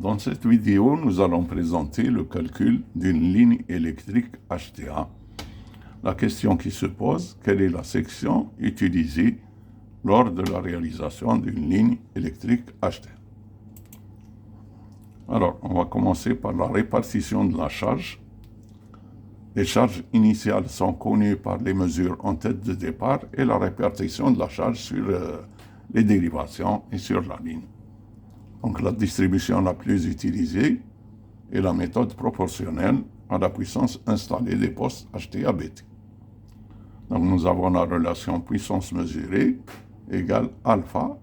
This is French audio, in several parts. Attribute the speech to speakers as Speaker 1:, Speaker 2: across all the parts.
Speaker 1: Dans cette vidéo, nous allons présenter le calcul d'une ligne électrique HTA. La question qui se pose, quelle est la section utilisée lors de la réalisation d'une ligne électrique HTA? Alors, on va commencer par la répartition de la charge. Les charges initiales sont connues par les mesures en tête de départ et la répartition de la charge sur les dérivations et sur la ligne. Donc la distribution la plus utilisée est la méthode proportionnelle à la puissance installée des postes HTA-BT. Donc nous avons la relation puissance mesurée égale alpha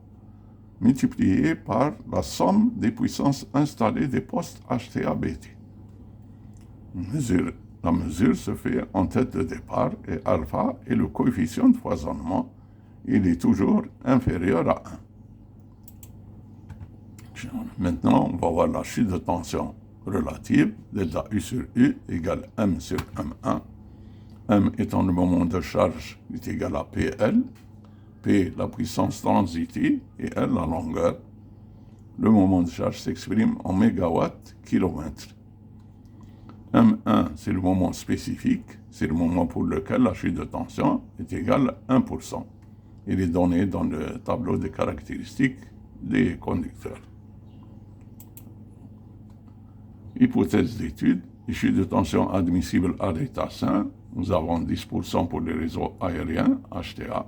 Speaker 1: multiplié par la somme des puissances installées des postes HTA-BT. La mesure se fait en tête de départ et alpha est le coefficient de foisonnement. Il est toujours inférieur à 1. Maintenant, on va voir la chute de tension relative, delta U sur U égale M sur M1. M étant le moment de charge est égal à PL, P la puissance transitée et L la longueur. Le moment de charge s'exprime en mégawatts kilomètre. M1, c'est le moment spécifique, c'est le moment pour lequel la chute de tension est égale à 1%. Il est donné dans le tableau des caractéristiques des conducteurs. Hypothèse d'étude, chute de tension admissible à l'état sain, nous avons 10% pour les réseaux aériens HTA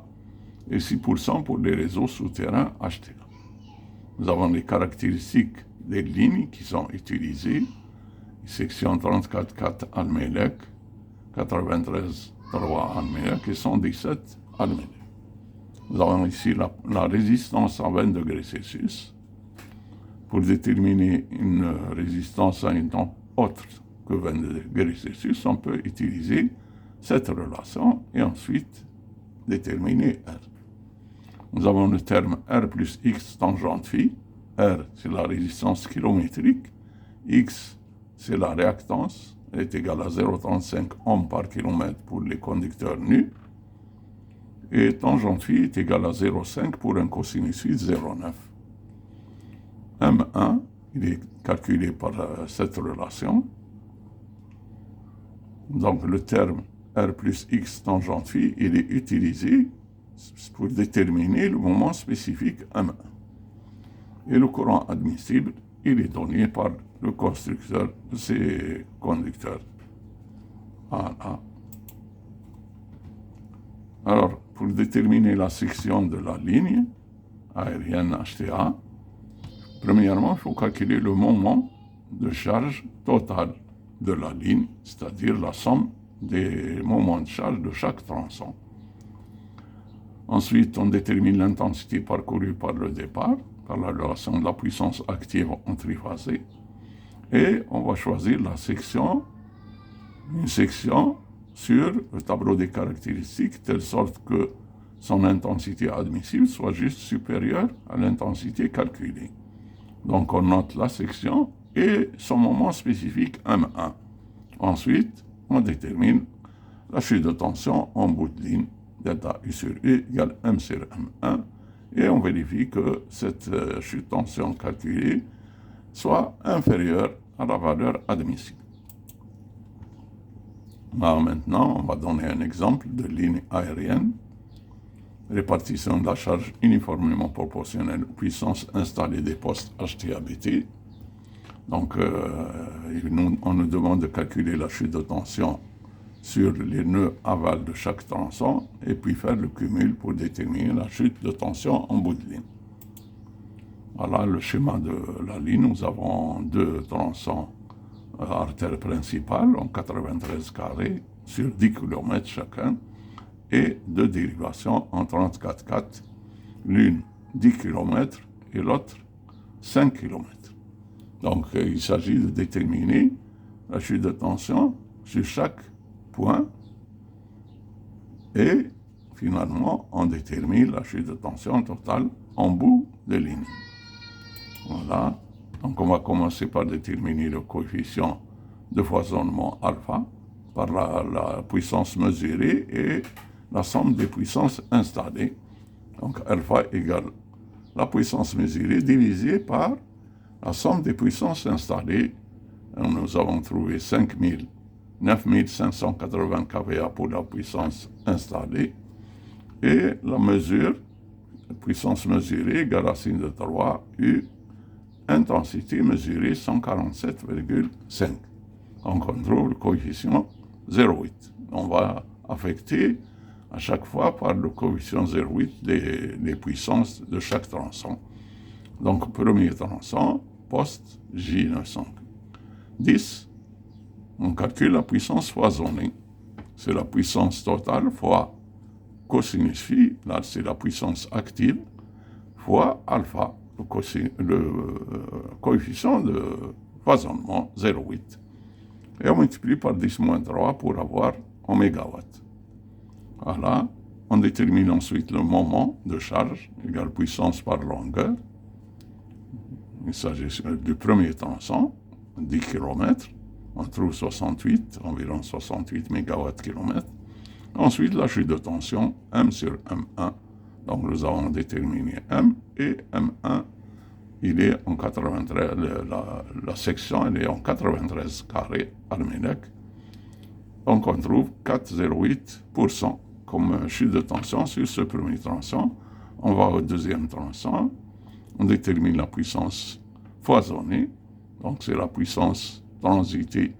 Speaker 1: et 6% pour les réseaux souterrains HTA. Nous avons les caractéristiques des lignes qui sont utilisées, section 34.4 Almelec, 93.3 Almelec et 117 Almelec. Nous avons ici la résistance à 20 degrés Celsius. Pour déterminer une résistance à une temps autre que 20 degrés Celsius, on peut utiliser cette relation et ensuite déterminer R. Nous avons le terme R plus X tangente phi. R, c'est la résistance kilométrique. X, c'est la réactance. Elle est égale à 0,35 ohms par kilomètre pour les conducteurs nus. Et tangente phi est égal à 0,5 pour un cosinusite 0,9. M1, il est calculé par cette relation. Donc le terme R plus X tangente phi, il est utilisé pour déterminer le moment spécifique M1. Et le courant admissible, il est donné par le constructeur de ces conducteurs. Voilà. Alors, pour déterminer la section de la ligne aérienne HTA, premièrement, il faut calculer le moment de charge total de la ligne, c'est-à-dire la somme des moments de charge de chaque tronçon. Ensuite, on détermine l'intensité parcourue par le départ, par la relation de la puissance active en triphasé, et on va choisir une section sur le tableau des caractéristiques, telle sorte que son intensité admissible soit juste supérieure à l'intensité calculée. Donc on note la section et son moment spécifique M1. Ensuite, on détermine la chute de tension en bout de ligne, delta U sur U égale M sur M1, et on vérifie que cette chute de tension calculée soit inférieure à la valeur admissible. Alors maintenant, on va donner un exemple de ligne aérienne. Répartition de la charge uniformément proportionnelle aux puissances installées des postes HTA-BT. Donc, on nous demande de calculer la chute de tension sur les nœuds aval de chaque tronçon et puis faire le cumul pour déterminer la chute de tension en bout de ligne. Voilà le schéma de la ligne. Nous avons deux tronçons artères principales en 93 carrés sur 10 km chacun et deux dérivations en 34,4, l'une 10 km et l'autre 5 km. Donc il s'agit de déterminer la chute de tension sur chaque point et finalement on détermine la chute de tension totale en bout de ligne. Voilà, donc on va commencer par déterminer le coefficient de foisonnement alpha par la puissance mesurée et la somme des puissances installées. Donc alpha égale la puissance mesurée divisée par la somme des puissances installées. Nous avons trouvé 9580 kVA pour la puissance installée. Et la mesure, puissance mesurée égale à signe de 3, U, intensité mesurée 147,5. Donc on trouve le coefficient 0,8. On va affecter à chaque fois par le coefficient 0,8 les puissances de chaque tronçon. Donc premier tronçon, poste J910, on calcule la puissance foisonnée. C'est la puissance totale fois cosinus phi, là c'est la puissance active, fois alpha, le coefficient de foisonnement 0,8. Et on multiplie par 10-3 pour avoir en mégawatts. Voilà, on détermine ensuite le moment de charge égale puissance par longueur. Il s'agit du premier tronçon, 10 km. On trouve 68, environ 68 MW/km. Ensuite, la chute de tension, M sur M1. Donc, nous avons déterminé M et M1, il est en 93, la section, elle est en 93 carrés Armelec. Donc, on trouve 4,08% comme chute de tension sur ce premier tronçon. On va au deuxième tronçon. On détermine la puissance foisonnée. Donc, c'est la puissance transitée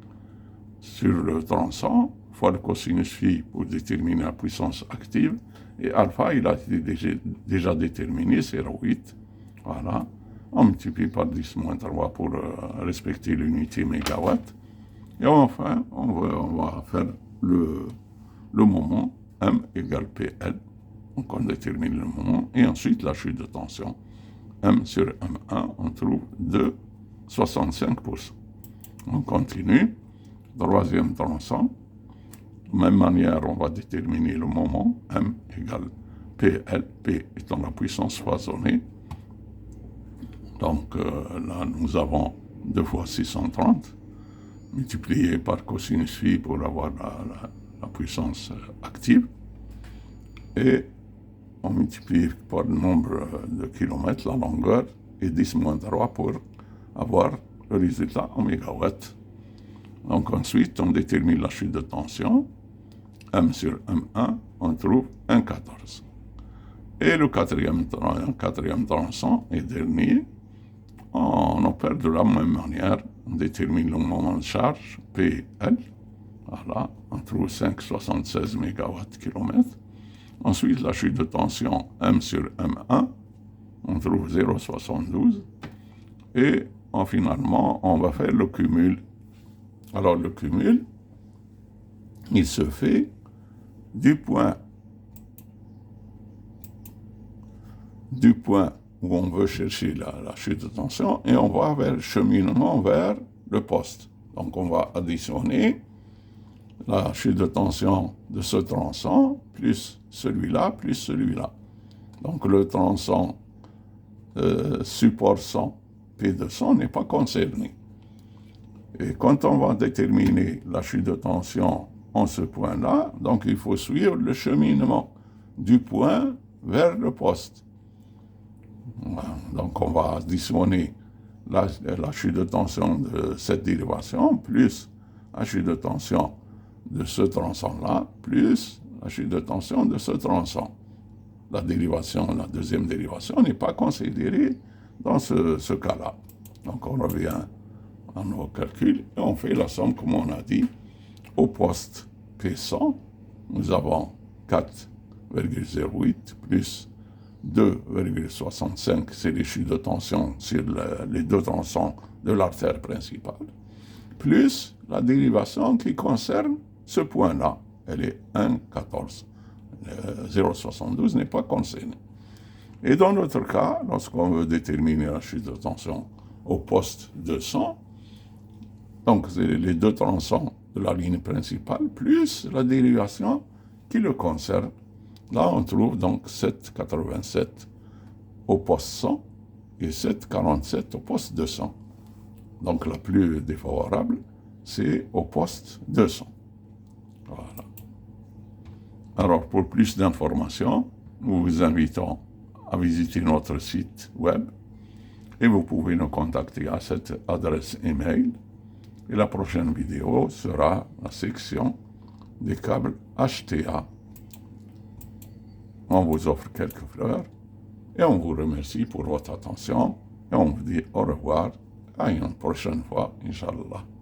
Speaker 1: sur le tronçon, fois le cosinus phi pour déterminer la puissance active. Et alpha, il a été déjà déterminé, c'est 0,8. Voilà. On multiplie par 10-3 pour respecter l'unité mégawatt. Et enfin, on va faire le moment, M égale PL. Donc on détermine le moment. Et ensuite, la chute de tension. M sur M1, on trouve 2,65%. On continue. Troisième tronçon. De même manière, on va déterminer le moment. M égale PL. P étant la puissance foisonnée. Donc là, nous avons 2 fois 630 multiplié par cosinus phi pour avoir la puissance active. Et on multiplie par le nombre de kilomètres, la longueur, et 10-3 pour avoir le résultat en mégawatts. Donc ensuite, on détermine la chute de tension. M sur M1, on trouve 1,14. Et le quatrième tronçon et dernier, on opère de la même manière. On détermine le moment de charge, PL. Voilà, on trouve 5,76 MW/km. Ensuite, la chute de tension, M sur M1, on trouve 0,72. Et finalement, on va faire le cumul. Alors, le cumul, il se fait du point où on veut chercher la chute de tension et on va vers le cheminement vers le poste. Donc, on va additionner la chute de tension de ce tronçon plus celui-là, plus celui-là. Donc, le tronçon support 100, P200 n'est pas concerné. Et quand on va déterminer la chute de tension en ce point-là, donc il faut suivre le cheminement du point vers le poste. Donc on va additionner la chute de tension de cette dérivation plus la chute de tension de ce tronçon-là plus la chute de tension de ce tronçon. La deuxième dérivation n'est pas considérée dans ce cas-là. Donc on revient à nos calculs et on fait la somme comme on a dit. Au poste P100, nous avons 4,08 plus 2,65, c'est les chutes de tension sur les deux tronçons de l'artère principale, plus la dérivation qui concerne ce point-là, elle est 1,14. 0,72 n'est pas concerné. Et dans notre cas, lorsqu'on veut déterminer la chute de tension au poste 200, donc c'est les deux tronçons de la ligne principale, plus la dérivation qui le concerne. Là, on trouve donc 7,87 au poste 100 et 7,47 au poste 200. Donc la plus défavorable, c'est au poste 200. Voilà. Alors, pour plus d'informations, nous vous invitons à visiter notre site web Et vous pouvez nous contacter à cette adresse email. Et la prochaine vidéo sera la section des câbles HTA. On vous offre quelques fleurs et on vous remercie pour votre attention et on vous dit au revoir à une prochaine fois, Inch'Allah.